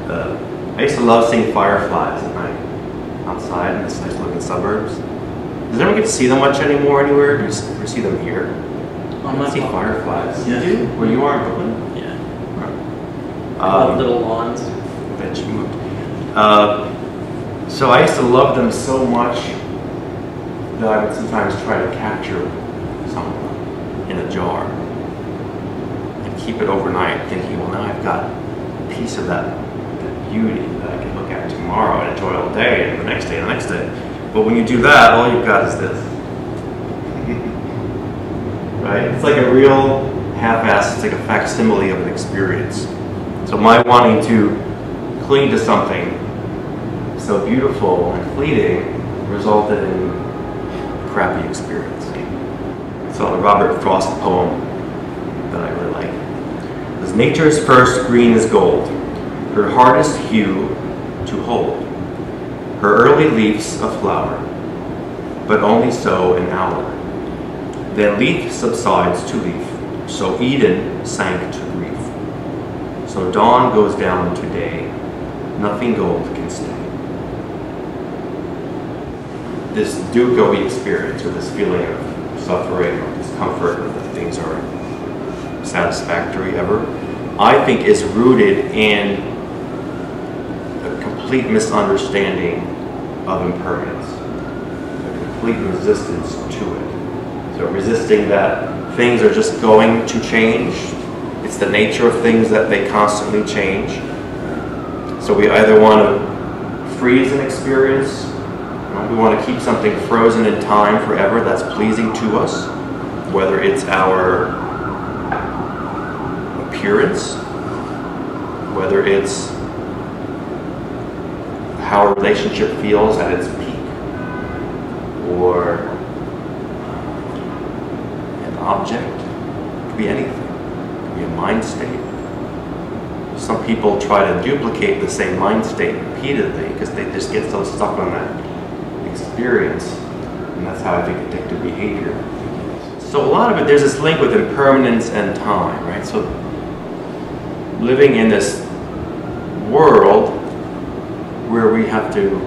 I used to love seeing fireflies at night outside in this nice looking suburbs. Does anyone get to see them much anymore anywhere? Do you ever see them here? I see fireflies. Yeah. You do? Where you are in Brooklyn? Yeah. Little lawns. That you moved. So I used to love them so much that I would sometimes try to capture some in a jar and keep it overnight, thinking, well, now I've got a piece of that beauty that I can look at tomorrow and enjoy all day, and the next day, and the next day. But when you do that, all you've got is this. Right? It's like a real half-assed, it's like a facsimile of an experience. So my wanting to cling to something so beautiful and fleeting resulted in a crappy experience. So a Robert Frost poem that I really like. It says, nature's first green is gold, her hardest hue to hold. Her early leaf's a flower, but only so an hour. Then leaf subsides to leaf, so Eden sank to grief. So dawn goes down to day, nothing gold can stay. This do-go-y experience, or this feeling of suffering or discomfort, or that things are satisfactory ever, I think is rooted in a complete misunderstanding of impermanence, a complete resistance to it. So resisting that things are just going to change. It's the nature of things that they constantly change. So we either want to freeze an experience, we want to keep something frozen in time forever that's pleasing to us, whether it's our appearance, whether it's how a relationship feels at its peak, or an object. It could be anything. It could be a mind state. Some people try to duplicate the same mind state repeatedly because they just get so stuck on that experience, and that's how I think addictive behavior begins. So a lot of it, there's this link with impermanence and time, right? So living in this world where we have to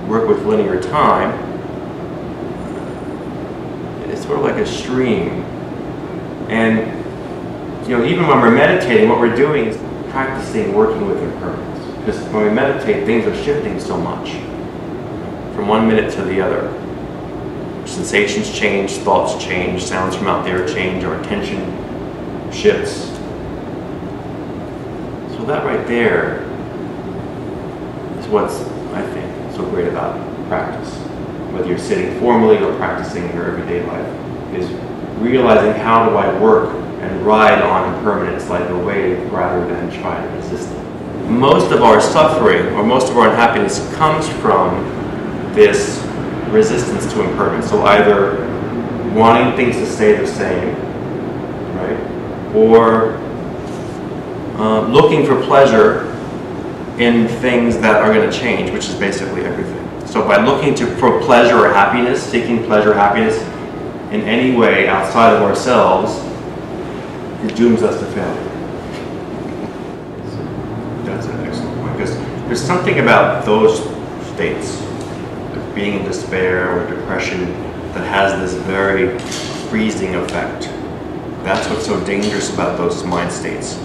work with linear time, it's sort of like a stream. And even when we're meditating, what we're doing is practicing working with impermanence. Because when we meditate, things are shifting so much from one minute to the other. Sensations change, thoughts change, sounds from out there change, our attention shifts. So that right there is what's, I think, so great about practice. Whether you're sitting formally or practicing in your everyday life, is realizing how do I work and ride on impermanence like a wave rather than try to resist it. Most of our suffering or most of our unhappiness comes from this resistance to impermanence. So either wanting things to stay the same, right? Or looking for pleasure in things that are going to change, which is basically everything. So by looking for pleasure or happiness, seeking pleasure or happiness in any way outside of ourselves, it dooms us to failure. So that's an excellent point, because there's something about those states, like being in despair or depression, that has this very freezing effect. That's what's so dangerous about those mind states.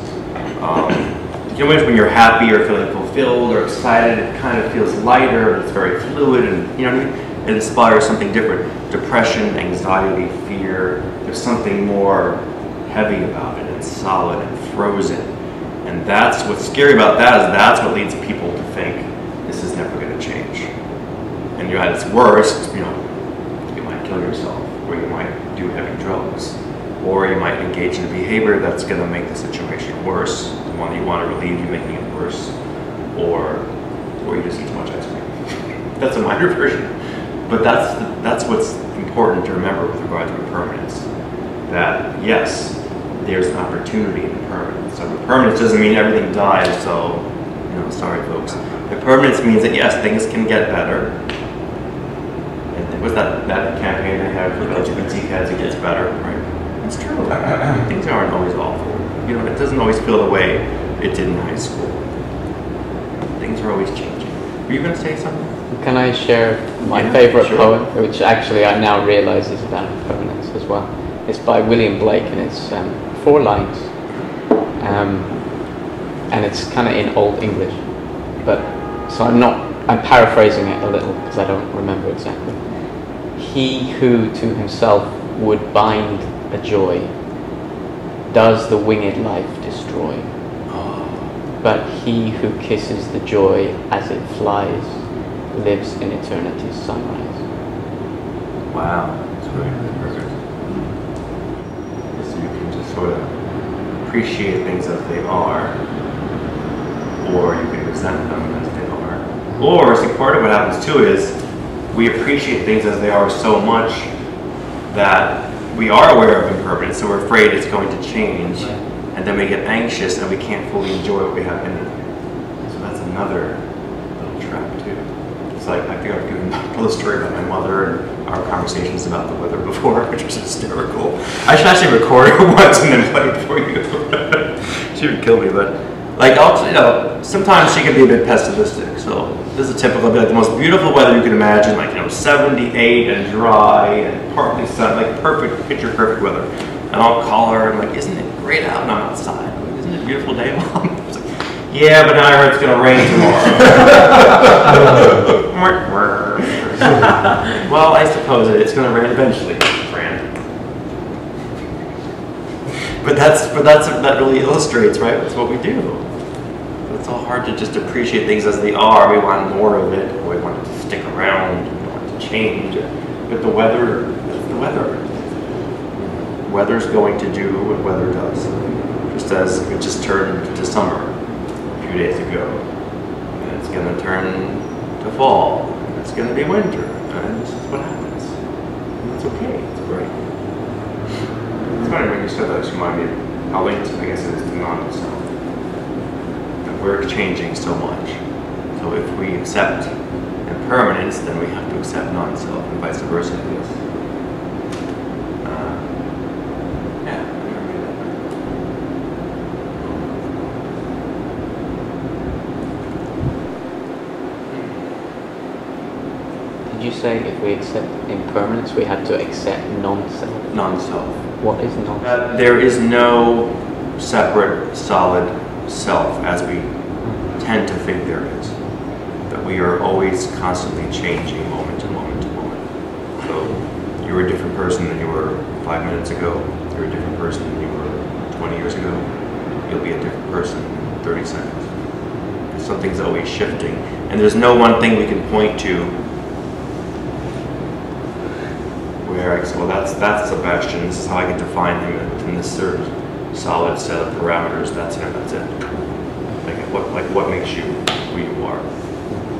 When you're happy or feeling fulfilled or excited, it kind of feels lighter, it's very fluid, and it inspires something different. Depression, anxiety, fear, there's something more heavy about it, and solid and frozen. And that's what's scary about that, is that's what leads people to think this is never going to change. And at its worst, you might kill yourself, or you might do heavy drugs, or you might engage in a behavior that's going to make the situation worse. The one that you want to relieve, you're making it worse, or you just eat too much ice cream. That's a minor version, but that's what's important to remember with regard to impermanence. That yes, there's an opportunity in impermanence. So impermanence doesn't mean everything dies. So sorry, folks. Impermanence means that yes, things can get better. And was that campaign they had for LGBT kids? It gets better, right? It's true. Things aren't always awful. It doesn't always feel the way it did in high school. things are always changing. Were you going to say something? Can I share my favourite poem, which actually I now realise is about impermanence as well? It's by William Blake, and it's 4 lines, and it's kind of in Old English, but so I'm paraphrasing it a little because I don't remember exactly. He who to himself would bind a joy does the winged life destroy. But he who kisses the joy as it flies lives in eternity's sunrise. Wow, that's really perfect. So you can just sort of appreciate things as they are, or you can resent them as they are. Or, see, part of what happens too is we appreciate things as they are so much that we are aware of impermanence, so we're afraid it's going to change, and then we get anxious and we can't fully enjoy what we have in it. So that's another little trap too. It's like, I think I've given a story about my mother and our conversations about the weather before, which was hysterical. I should actually record it once and then play it for you. She would kill me, but like, sometimes she can be a bit pessimistic. So this is a typical, like the most beautiful weather you can imagine, like 78 and dry and partly sun, like perfect, picture perfect weather. And I'll call her and I'm like, isn't it great out? And I'm outside. I'm like, isn't it a beautiful day, Mom? She's like, yeah, but now I heard it's gonna rain tomorrow. Well, I suppose it's gonna rain eventually, Fran. But that really illustrates, right? That's what we do. It's all hard to just appreciate things as they are. We want more of it, or we want it to stick around, we want it to change. But the weather is the weather. Weather's going to do what weather does. Just as it just turned to summer a few days ago. And it's going to turn to fall. And it's going to be winter. And this is what happens. And it's okay. It's great. It's funny when you said that, it reminded me of how linked, I guess, it is to non-self. We're changing so much. So if we accept impermanence, then we have to accept non-self, and vice versa, I guess. Did you say if we accept impermanence, we had to accept non-self? Non-self. What is non-self? There is no separate, solid self as we tend to think there is. That we are always constantly changing moment to moment to moment. So you're a different person than you were 5 minutes ago. You're a different person than you were 20 years ago. You'll be a different person in 30 seconds. Something's always shifting. And there's no one thing we can point to where I say, well, that's Sebastian. This is how I can define him in this certain solid set of parameters. That's him. That's it. What makes you who you are?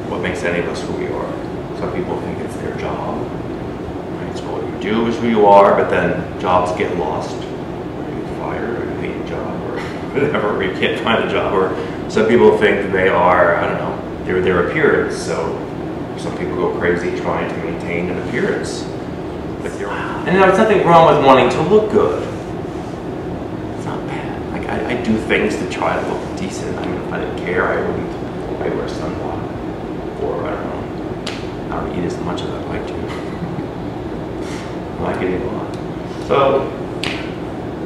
What makes any of us who we are? Some people think it's their job. Right? So what you do is who you are, but then jobs get lost. Or you get fired, or you hate a job, or whatever, or you can't find a job. Or some people think they are, I don't know, they're their appearance. So some people go crazy trying to maintain an appearance. And there's nothing wrong with wanting to look good. It's not bad. Like I do things to try to look decent. I mean, if I didn't care, I wouldn't. I'd wear sunblock, or I don't eat as much as I'd like to. I like eating a lot. So,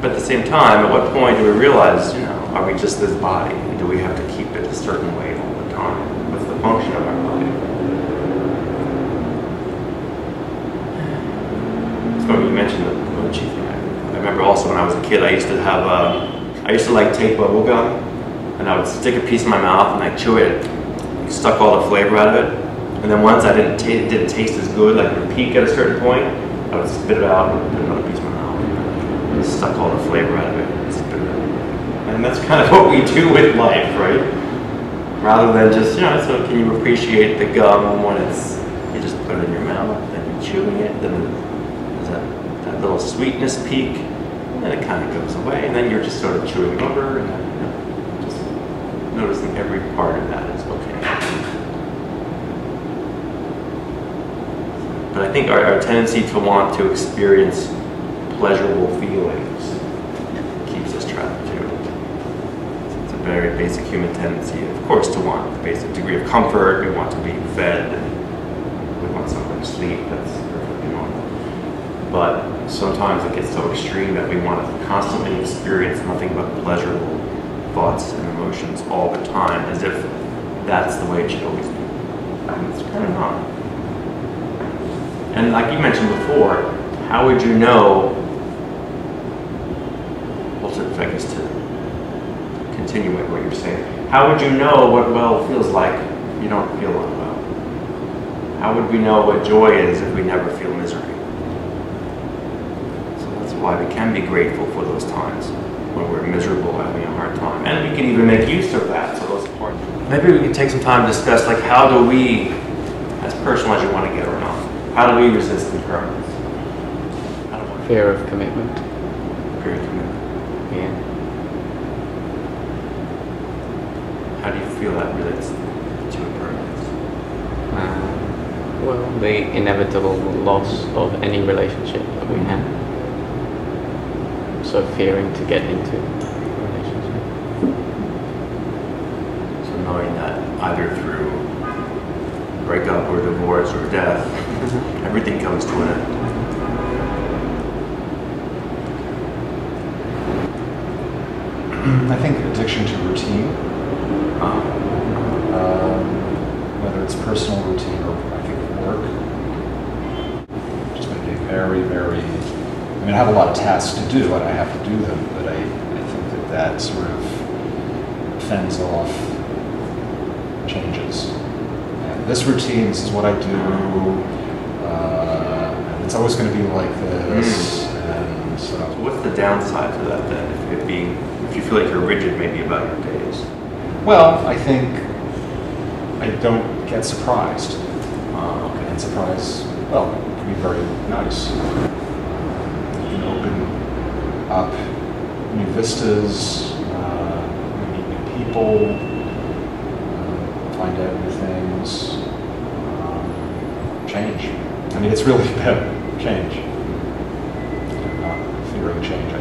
but at the same time, at what point do we realize, are we just this body, and do we have to keep it a certain way all the time? What's the function of our body? You mentioned the mochi thing. I remember also when I was a kid, I used to like take bubble gum, and I would stick a piece in my mouth and I'd chew it, suck all the flavor out of it, and then once it didn't taste as good, like it would peak at a certain point, I would spit it out and put another piece in my mouth, and suck all the flavor out of it, and spit it out. And that's kind of what we do with life, right? Rather than just, so can you appreciate the gum when you just put it in your mouth, then you're chewing it, then that little sweetness peak, and then it kind of goes away, and then you're just sort of chewing over, and then just noticing every part of that is okay. But I think our tendency to want to experience pleasurable feelings keeps us trapped too. It's a very basic human tendency, of course, to want a basic degree of comfort. We want to be fed, and we want somewhere to sleep. That's perfectly normal. But sometimes it gets so extreme that we want to constantly experience nothing but pleasurable thoughts and emotions all the time, as if that's the way it should always be. And it's kind of not. And like you mentioned before, how would you know, also I guess to continue with what you're saying, how would you know what well feels like if you don't feel unwell? How would we know what joy is if we never feel misery? So that's why we can be grateful for those times when we're miserable, having a hard time. And we can even make use of that, so those parts. Maybe we can take some time to discuss, like, how do we, as personal as you want to get or not, how do we resist impermanence? Fear of commitment. Fear of commitment. Yeah. How do you feel that relates to impermanence? Well, the inevitable loss of any relationship that we have. So fearing to get into a relationship. So knowing that either through breakup or divorce or death, everything comes to an end. I think addiction to routine, whether it's personal routine or I think work, just make it very, very, I mean I have a lot of tasks to do and I have to do them, but I think that sort of fends off changes. And this routine, this is what I do, and it's always going to be like this, and so. What's the downside to that then, if you feel like you're rigid maybe about your days? Well, I think I don't get surprised. Okay. And surprise, well, it can be very nice. You can open up new vistas, meet new people, find out new things, change. I mean, it's really about change. Not fearing change,